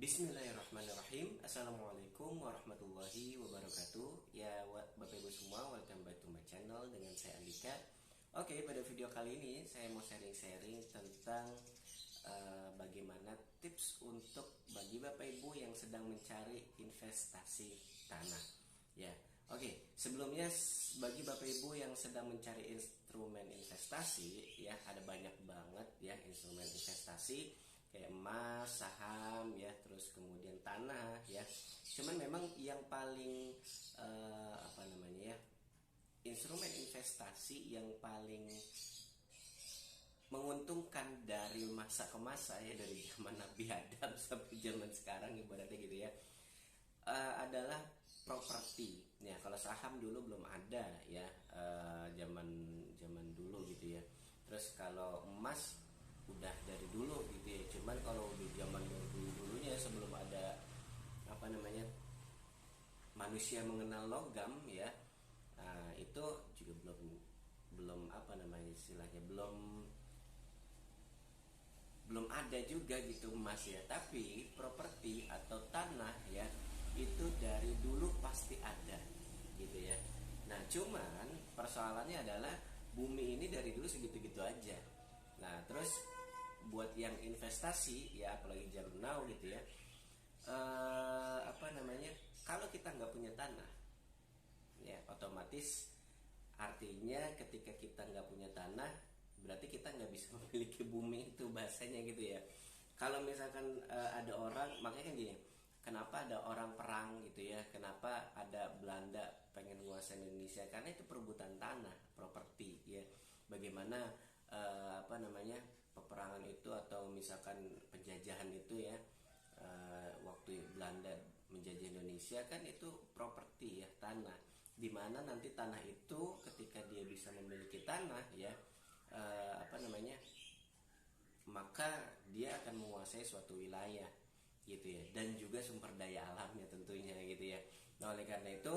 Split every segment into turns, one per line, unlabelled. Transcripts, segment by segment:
Bismillahirrahmanirrahim. Assalamualaikum warahmatullahi wabarakatuh. Ya, Bapak Ibu semua, welcome back to my channel dengan saya Andika. Oke, pada video kali ini saya mau sharing-sharing tentang bagaimana tips untuk bagi Bapak Ibu yang sedang mencari investasi tanah. Ya, oke. Sebelumnya bagi Bapak Ibu yang sedang mencari instrumen investasi, ya ada banyak banget ya instrumen investasi kayak emas, saham, ya, terus kemudian tanah, ya. Cuman memang yang paling instrumen investasi yang paling menguntungkan dari masa ke masa, ya, dari zaman Nabi Adam sampai zaman sekarang ibaratnya gitu ya, adalah properti. Ya, kalau saham dulu belum ada ya, zaman dulu gitu ya. Terus kalau emas udah dari dulu gitu ya. Cuman kalau di zaman dulunya sebelum ada manusia mengenal logam ya, itu juga belum istilahnya belum ada juga gitu emas ya. Tapi properti atau tanah ya itu dari dulu pasti ada gitu ya. Nah, cuman persoalannya adalah bumi ini dari dulu segitu-gitu aja. Nah, terus buat yang investasi ya, apalagi zaman now gitu ya, kalau kita nggak punya tanah, ya otomatis artinya ketika kita nggak punya tanah, berarti kita nggak bisa memiliki bumi itu, bahasanya gitu ya. Kalau misalkan ada orang, makanya kan gini, kenapa ada orang perang gitu ya, kenapa ada Belanda pengen menguasai Indonesia, karena itu perebutan tanah, properti ya. Bagaimana peperangan itu atau misalkan penjajahan itu ya, waktu Belanda menjajah Indonesia kan itu properti ya, tanah, dimana nanti tanah itu ketika dia bisa memiliki tanah ya, maka dia akan menguasai suatu wilayah gitu ya, dan juga sumber daya alamnya tentunya gitu ya. Nah, oleh karena itu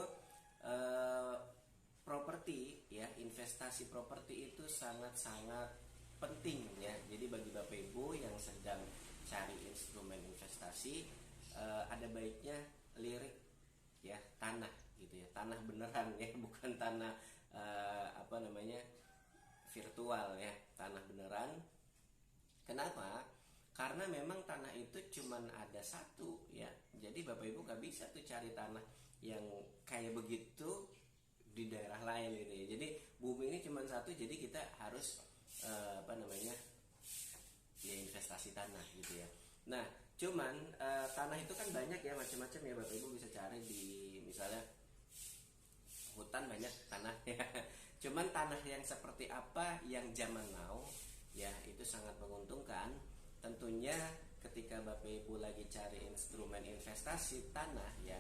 properti ya, investasi properti itu sangat-sangat penting ya. Jadi bagi Bapak Ibu yang sedang cari instrumen investasi, ada baiknya lirik ya tanah gitu ya, tanah beneran ya, bukan tanah virtual ya, tanah beneran. Kenapa? Karena memang tanah itu cuman ada satu ya. Jadi Bapak Ibu gak bisa tuh cari tanah yang kayak begitu di daerah lain gitu ya. Jadi bumi ini cuma satu, jadi kita harus ya investasi tanah gitu ya. Nah, cuman tanah itu kan banyak ya, macam-macam ya. Bapak Ibu bisa cari di misalnya hutan, banyak tanah ya. Cuman tanah yang seperti apa yang zaman now ya, itu sangat menguntungkan. Tentunya ketika Bapak Ibu lagi cari instrumen investasi tanah ya,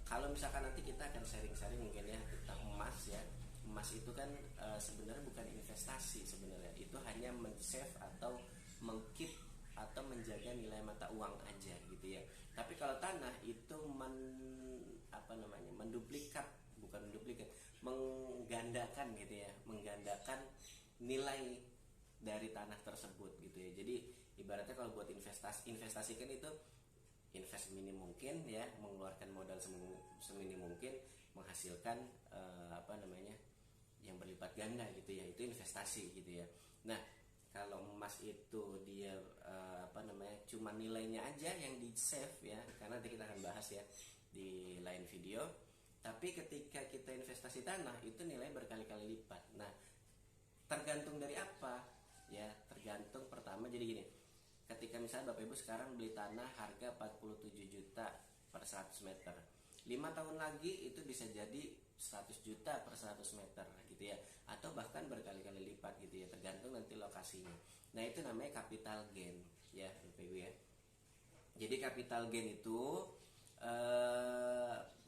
kalau misalkan nanti kita akan sharing-sharing mungkin ya tentang emas ya. Emas itu kan sebenarnya bukan investasi, sebenarnya itu hanya men-save atau mengkeep atau menjaga nilai mata uang aja gitu ya. Tapi kalau tanah itu menduplikat, bukan menduplikat, menggandakan gitu ya, menggandakan nilai dari tanah tersebut gitu ya. Jadi ibaratnya kalau buat investasi kan itu invest minim mungkin ya, mengeluarkan modal seminim mungkin, menghasilkan yang berlipat ganda gitu ya, itu investasi gitu ya. Nah, kalau emas itu dia cuma nilainya aja yang di save ya, karena nanti kita akan bahas ya di lain video. Tapi ketika kita investasi tanah itu nilai berkali-kali lipat. Nah, tergantung dari apa ya, tergantung pertama. Jadi gini, ketika misalnya Bapak Ibu sekarang beli tanah harga 47 juta per 100 meter, 5 tahun lagi itu bisa jadi 100 juta per 100 meter gitu ya, atau bahkan berkali-kali lipat gitu ya, tergantung nanti lokasinya. Nah, itu namanya capital gain ya Bapak Ibu ya. Jadi capital gain itu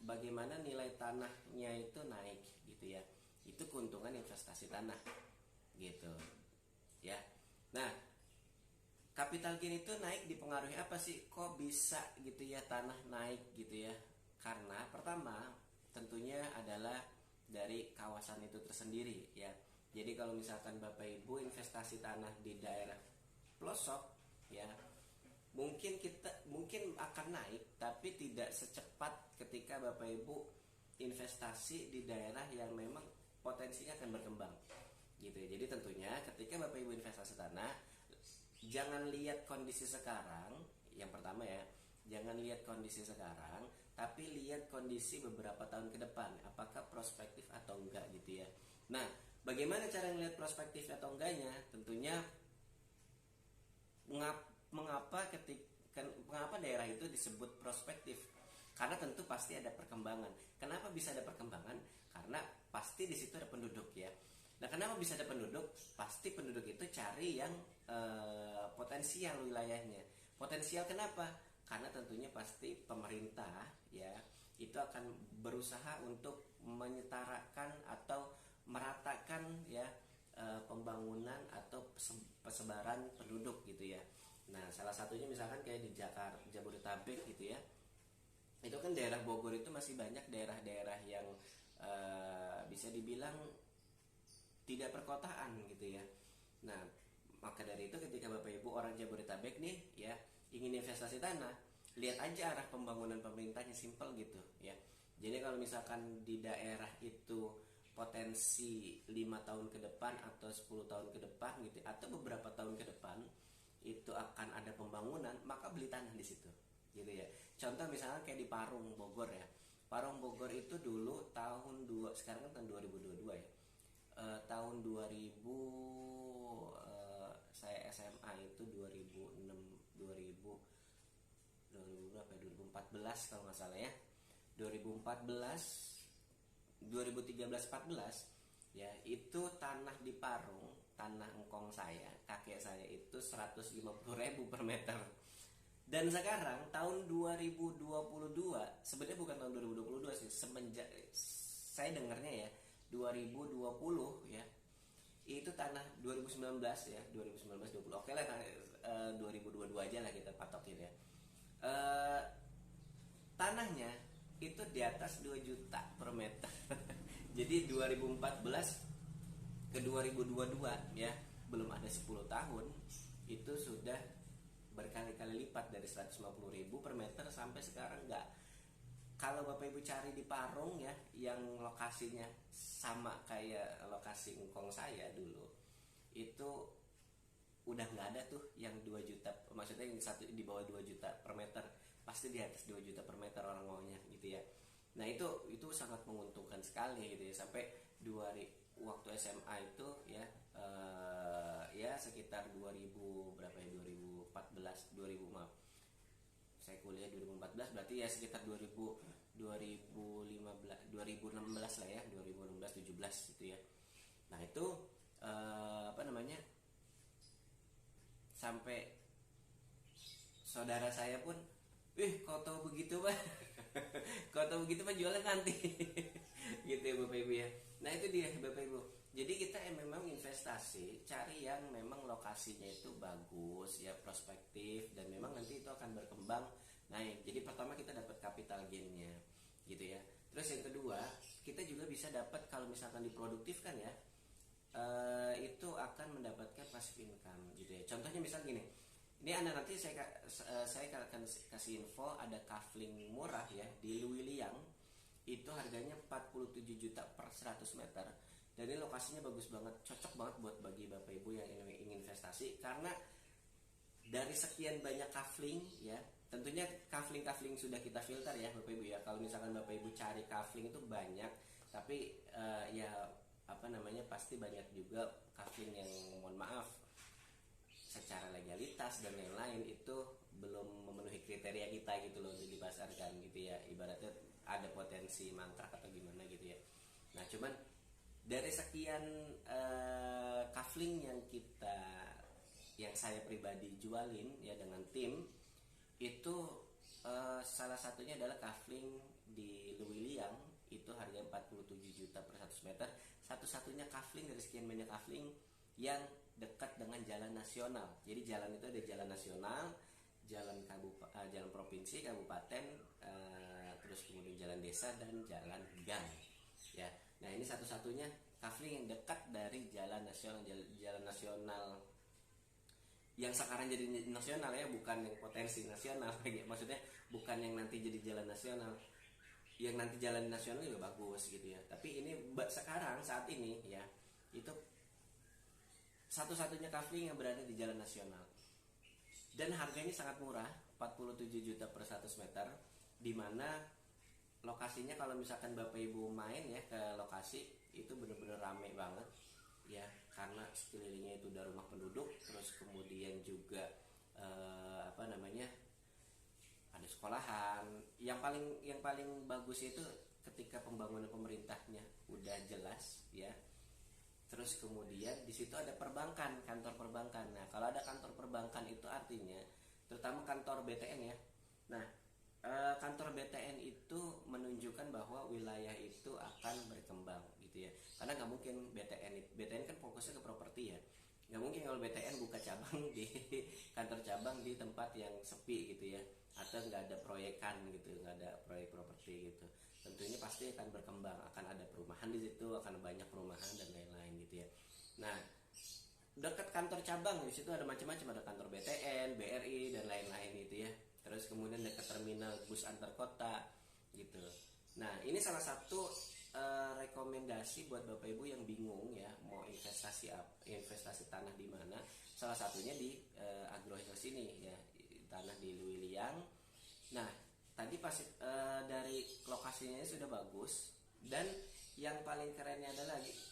bagaimana nilai tanahnya itu naik gitu ya, itu keuntungan investasi tanah gitu ya. Nah, capital gain itu naik dipengaruhi apa sih? Kok bisa gitu ya tanah naik gitu ya? Karena pertama tentunya adalah dari kawasan itu tersendiri ya. Jadi kalau misalkan Bapak Ibu investasi tanah di daerah pelosok ya, mungkin kita mungkin akan naik, tapi tidak secepat ketika Bapak Ibu investasi di daerah yang memang potensinya akan berkembang gitu ya. Jadi tentunya ketika Bapak Ibu investasi tanah, jangan lihat kondisi sekarang. Yang pertama ya, jangan lihat kondisi sekarang, tapi lihat kondisi beberapa tahun ke depan, apakah prospektif atau enggak gitu ya. Nah, bagaimana cara melihat prospektif atau enggaknya? Tentunya mengapa daerah itu disebut prospektif? Karena tentu pasti ada perkembangan. Kenapa bisa ada perkembangan? Karena pasti di situ ada penduduk ya. Nah, kenapa bisa ada penduduk? Pasti penduduk itu cari yang potensial wilayahnya. Potensial kenapa? Karena tentunya pasti pemerintah ya itu akan berusaha untuk menyetarakan atau meratakan ya pembangunan atau persebaran penduduk gitu ya. Nah, salah satunya misalkan kayak di Jakarta, Jabodetabek gitu ya. Itu kan daerah Bogor itu masih banyak daerah-daerah yang bisa dibilang tidak perkotaan gitu ya. Nah, maka dari itu ketika Bapak Ibu orang Jabodetabek nih ya ingin investasi tanah, lihat aja arah pembangunan pemerintahnya, simple gitu ya. Jadi kalau misalkan di daerah itu potensi 5 tahun ke depan atau 10 tahun ke depan gitu atau beberapa tahun ke depan itu akan ada pembangunan, maka beli tanah di situ gitu ya. Contoh misalnya kayak di Parung Bogor ya. Parung Bogor itu dulu sekarang kan tahun 2022 ya. Tahun 2000 saya SMA itu 2014 kalau nggak salah ya. 2013-14 ya, itu tanah di Parung, tanah engkong saya, kakek saya itu 150.000 per meter. Dan sekarang tahun 2022, sebenarnya bukan tahun 2022 sih, semenjak saya dengarnya ya 2020 ya, itu tanah 2019 ya, 2019-20, oke lah 2022 aja lah kita patokin ya. Tanahnya itu di atas 2 juta per meter. Jadi 2014 ke 2022 ya, belum ada 10 tahun itu sudah berkali-kali lipat dari 150.000 per meter sampai sekarang enggak. Kalau Bapak Ibu cari di Parung ya, yang lokasinya sama kayak lokasi engkong saya dulu, itu udah nggak ada tuh yang 2 juta, maksudnya yang satu di bawah 2 juta per meter, pasti di atas 2 juta per meter orang maunya gitu ya. Nah itu sangat menguntungkan sekali gitu ya. Sampai waktu SMA itu ya ya sekitar 2000 berapa ya, 2014 2000 maaf, saya kuliah 2014, berarti ya sekitar 2015 2016 lah ya, 2016 17 gitu ya. Nah itu sampai saudara saya pun, kau tahu begitu Pak, kau tahu begitu Pak, jualnya nanti gitu ya Bapak Ibu ya. Nah itu dia Bapak Ibu. Jadi kita memang investasi cari yang memang lokasinya itu bagus ya, prospektif, dan memang nanti itu akan berkembang naik. Jadi pertama kita dapat capital gain-nya gitu ya. Terus yang kedua, kita juga bisa dapat kalau misalkan diproduktifkan ya, itu akan mendapatkan passive income gitu ya. Contohnya misal gini, ini nanti saya akan kasih info, ada kafling murah ya di Luiliang, itu harganya 47 juta per 100 meter, dan ini lokasinya bagus banget, cocok banget buat bagi Bapak Ibu yang ingin investasi. Karena dari sekian banyak kafling ya, tentunya kafling sudah kita filter ya Bapak Ibu ya. Kalau misalkan Bapak Ibu cari kafling itu banyak, tapi pasti banyak juga kafling yang mohon maaf secara legalitas dan lain-lain itu belum memenuhi kriteria kita gitu loh untuk dipasarkan gitu ya. Ibaratnya ada potensi mangkrak atau gimana gitu ya. Nah cuman dari sekian kafling yang saya pribadi jualin ya dengan tim itu, salah satunya adalah kafling di Luiliang, itu harga 47 juta per 100 meter. Satu-satunya kafling dari sekian banyak kafling yang dekat dengan jalan nasional. Jadi jalan itu ada jalan nasional, jalan provinsi, kabupaten, terus kemudian jalan desa dan jalan gang ya. Nah ini satu-satunya kafling yang dekat dari jalan nasional yang sekarang jadi nasional ya, bukan yang potensi nasional. Maksudnya bukan yang nanti jadi jalan nasional. Yang nanti jalan nasional juga bagus gitu ya. Tapi ini sekarang saat ini ya, itu satu-satunya kafling yang berada di jalan nasional. Dan harganya sangat murah, 47 juta per 100 meter, dimana lokasinya kalau misalkan Bapak Ibu main ya ke lokasi, itu bener-bener rame banget ya, karena sekelilingnya itu udah rumah penduduk, terus kemudian juga ada sekolahan. Yang paling bagus itu ketika pembangunan pemerintahnya udah jelas ya. Terus kemudian di situ ada perbankan, kantor perbankan. Nah, kalau ada kantor perbankan itu artinya terutama kantor BTN ya. Nah, kantor BTN itu menunjukkan bahwa wilayah itu akan berkembang gitu ya. Karena nggak mungkin BTN kan fokusnya ke properti ya. Nggak mungkin kalau BTN buka cabang di kantor cabang di tempat yang sepi gitu ya, atau nggak ada proyekan gitu, nggak ada proyek properti gitu. Tentunya pasti akan berkembang, akan ada perumahan di situ, akan banyak perumahan dan lain-lain gitu ya. Nah, dekat kantor cabang di situ ada macam-macam, ada kantor BTN, BRI dan lain-lain gitu ya. Terus kemudian dekat terminal bus antar kota gitu. Nah, ini salah satu rekomendasi buat Bapak Ibu yang bingung ya mau investasi tanah di mana. Salah satunya di Agrohills ini ya, tanah di Luiliang. Nah, tadi pas dari lokasinya sudah bagus, dan yang paling kerennya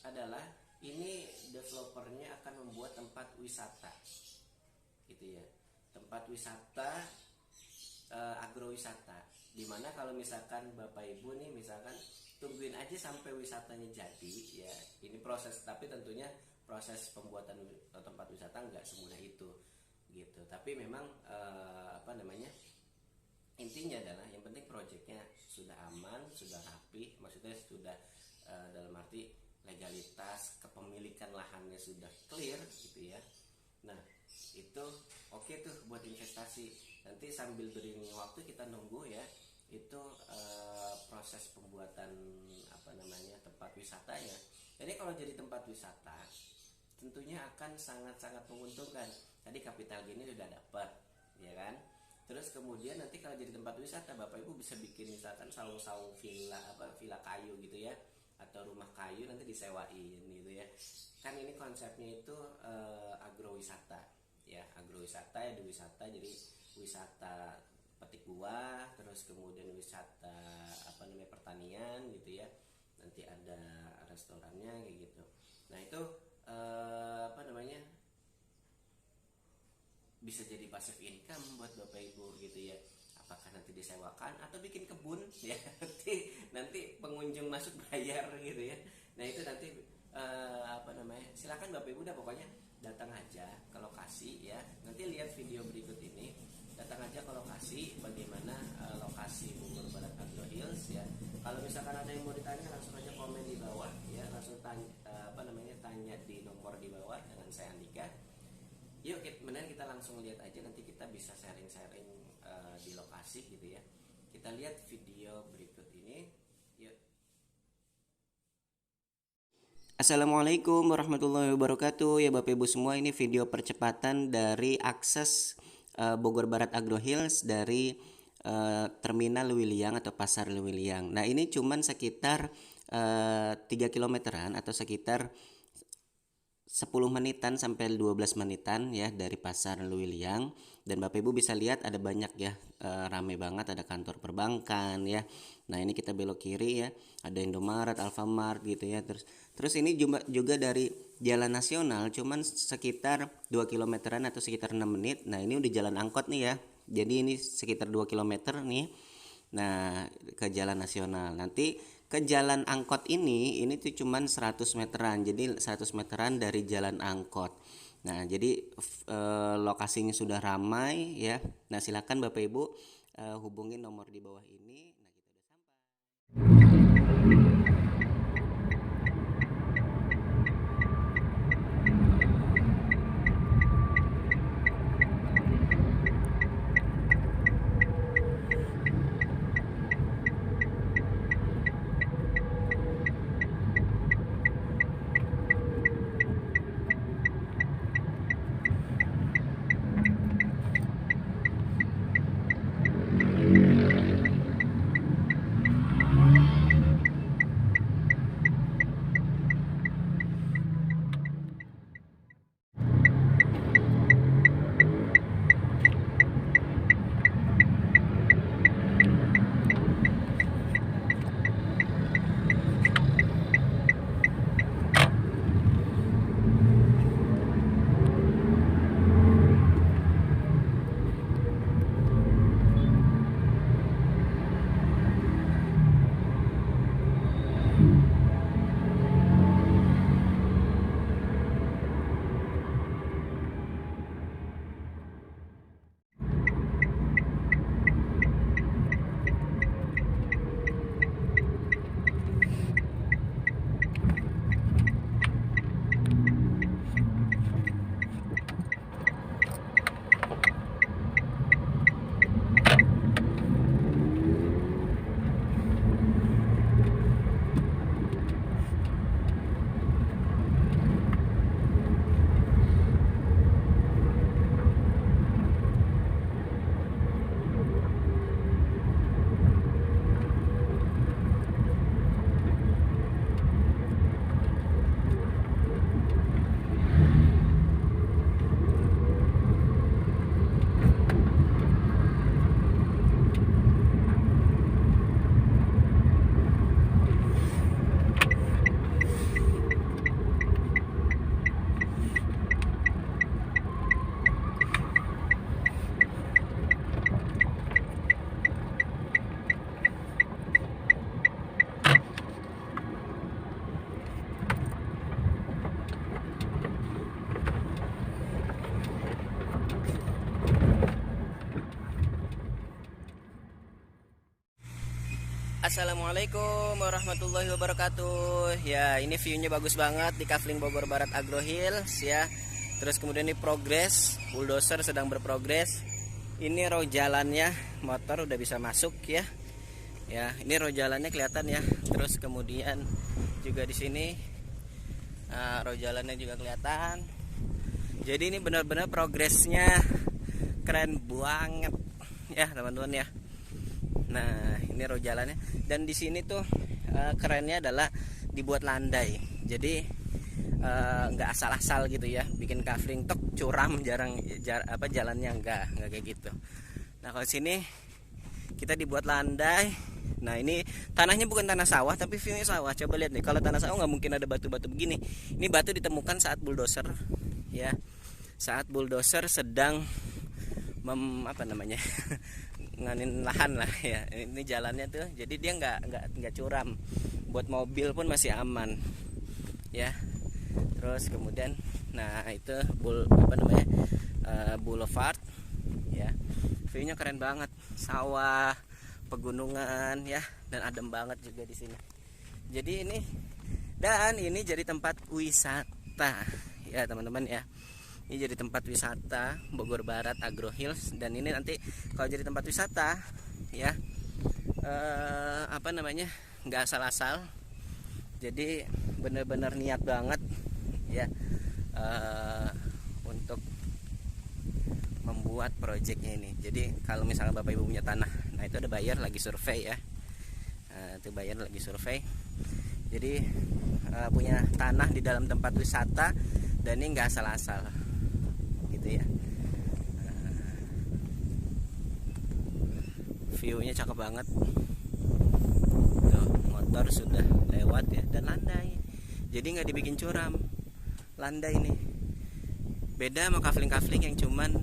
adalah ini developernya akan membuat tempat wisata gitu ya, tempat wisata agrowisata, dimana kalau misalkan Bapak Ibu nih misalkan tungguin aja sampai wisatanya jadi ya, ini proses, tapi tentunya proses pembuatan tempat wisata nggak semudah itu gitu. Tapi memang intinya adalah yang penting proyeknya sudah aman, sudah rapi, maksudnya sudah dalam arti legalitas kepemilikan lahannya sudah clear gitu ya. Nah, itu oke tuh buat investasi. Nanti sambil beriring waktu kita nunggu ya, itu proses pembuatan tempat wisatanya. Jadi kalau jadi tempat wisata tentunya akan sangat-sangat menguntungkan. Tadi kapital gini sudah dapat ya kan. Terus kemudian nanti kalau jadi tempat wisata, Bapak Ibu bisa bikin misalkan saung-saung villa kayu gitu ya, atau rumah kayu nanti disewain gitu ya. Kan ini konsepnya itu agrowisata ya, agrowisata ya, wisata, jadi wisata petik buah, terus kemudian wisata pertanian gitu ya. Nanti ada restorannya kayak gitu. Nah, itu bisa jadi passive income buat Bapak Ibu gitu ya. Apakah nanti disewakan atau bikin kebun ya, nanti pengunjung masuk bayar gitu ya. Nah, itu nanti silakan Bapak Ibu dah pokoknya datang aja ke lokasi ya. Nanti lihat video berikut ini, datang aja ke lokasi bagaimana lokasi Bogor Barat Agrohills ya. Kalau misalkan ada yang mau ditanya, langsung aja komen di bawah ya, langsung tanya di nomor di bawah dengan saya Andika. Yuk, kemudian kita langsung lihat aja, nanti kita bisa sharing-sharing di lokasi gitu ya. Kita lihat video berikut ini. Yuk. Assalamualaikum warahmatullahi wabarakatuh ya Bapak Ibu semua. Ini video percepatan dari akses Bogor Barat Agrohills dari terminal Luiliang atau pasar Luiliang. Nah, ini cuman sekitar 3 kilometeran atau sekitar 10 menitan sampai 12 menitan ya dari pasar Luiliang. Dan Bapak Ibu bisa lihat ada banyak ya, rame banget, ada kantor perbankan ya. Nah, ini kita belok kiri ya, ada Indomaret, Alfamart gitu ya. Terus ini juga dari jalan nasional cuman sekitar 2 kilometeran atau sekitar 6 menit. Nah, ini udah jalan angkot nih ya. Jadi ini sekitar 2 kilometer nih. Nah, ke jalan nasional. Nanti ke jalan angkot ini tuh cuman 100 meteran. Jadi 100 meteran dari jalan angkot. Nah, jadi lokasinya sudah ramai ya. Nah, silakan Bapak Ibu hubungin nomor di bawah ini. Nah, kita udah sampai.
Assalamualaikum warahmatullahi wabarakatuh. Ya, ini view-nya bagus banget di Kafling Bogor Barat Agro Hills ya. Terus kemudian ini progres, bulldozer sedang berprogres. Ini row jalannya, motor udah bisa masuk ya. Ya, ini row jalannya kelihatan ya. Terus kemudian juga di sini row jalannya juga kelihatan. Jadi ini benar-benar progresnya keren banget ya, teman-teman ya. Nah, ini row jalannya, dan di sini tuh kerennya adalah dibuat landai. Jadi nggak asal-asal gitu ya, bikin kafling tok curam, jalannya nggak kayak gitu. Nah, kalau sini kita dibuat landai. Nah, ini tanahnya bukan tanah sawah tapi view-nya sawah. Coba lihat nih, kalau tanah sawah nggak mungkin ada batu-batu begini. Ini batu ditemukan saat bulldozer ya, saat bulldozer sedang nganin lahan lah ya. Ini jalannya tuh, jadi dia nggak curam, buat mobil pun masih aman ya. Terus kemudian, nah itu boulevard ya, view-nya keren banget, sawah, pegunungan ya, dan adem banget juga di sini. Jadi ini jadi tempat wisata ya, teman-teman ya. Ini jadi tempat wisata Bogor Barat Agro Hills, dan ini nanti kalau jadi tempat wisata ya, nggak asal-asal. Jadi bener-bener niat banget ya untuk membuat proyeknya ini. Jadi kalau misalnya Bapak Ibu punya tanah, nah itu ada buyer lagi survei ya. Itu buyer lagi survei. Jadi punya tanah di dalam tempat wisata, dan ini nggak asal-asal gitu ya. View-nya cakep banget. Tuh, motor sudah lewat ya, dan landai. Jadi nggak dibikin curam, landai ini. Beda sama kafling-kafling yang cuman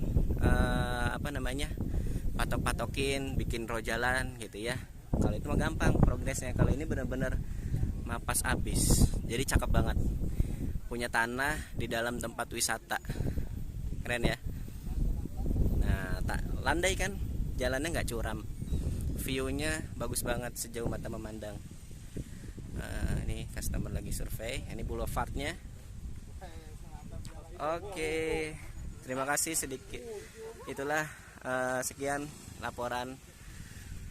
patok-patokin, bikin row jalan gitu ya. Kalau itu mah gampang progresnya. Kalau ini benar-benar mapas abis. Jadi cakep banget. Punya tanah di dalam tempat wisata. Keren ya. Nah, landai kan, jalannya nggak curam, view-nya bagus banget sejauh mata memandang. Ini customer lagi survei, ini boulevardnya. Oke, terima kasih sedikit. Itulah sekian laporan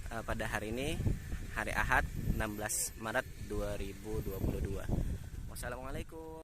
pada hari ini, hari Ahad 16 Maret 2022. Wassalamualaikum.